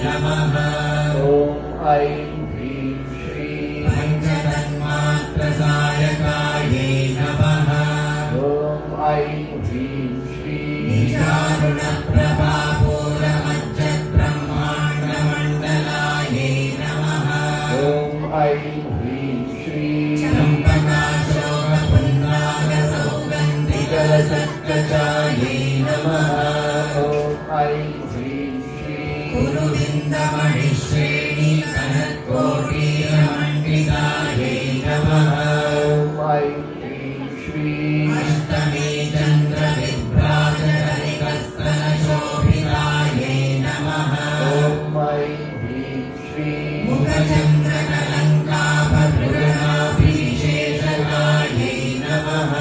नमः। ॐ ऐं ह्रीं श्रीं पञ्चतन्मात्रसायकायै नमः। ॐ ऐं ह्रीं श्रीं निजारुणप्रभापूरमज्जब्रह्माण्डमण्डलायै नमः। ॐ ऐं ह्रीं श्रीं चम्पकाशोकपुण्डाकसौगन्धिकलसत्कचायै नमः। ॐ ऐं ह्रीं श्रीं कुरुविन्दमणिश्रेणीकनत्कोटीरमण्डितायै नमः। ॐ ऐं ह्रीं श्रीं अष्टमे चन्द्रविभ्राजहरिकस्तनशोभितायै नमः। ॐ ऐं ह्रीं श्रीं मुखचन्द्रकलङ्काभभृगणाभिविशेषकायै नमः।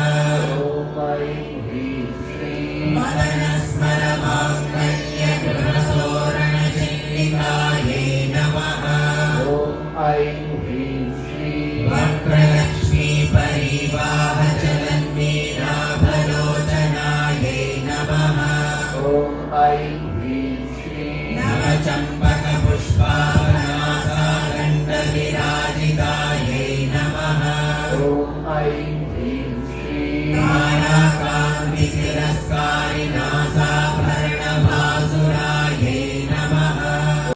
ॐ ऐं ह्रीं श्रीं मदनस्मरमाङ्गल्यगृहतोरणशिल्लिकायै नमः। ॐ ऐं ह्रीं श्रीं वक्रलक्ष्मीपरीवाहचलन्मीनाभलोचनायै नमः। ॐ ऐं ह्रीं श्रीं नवचम्पकपुष्पाभनासादण्डविराजितायै नमः। ॐ ऐं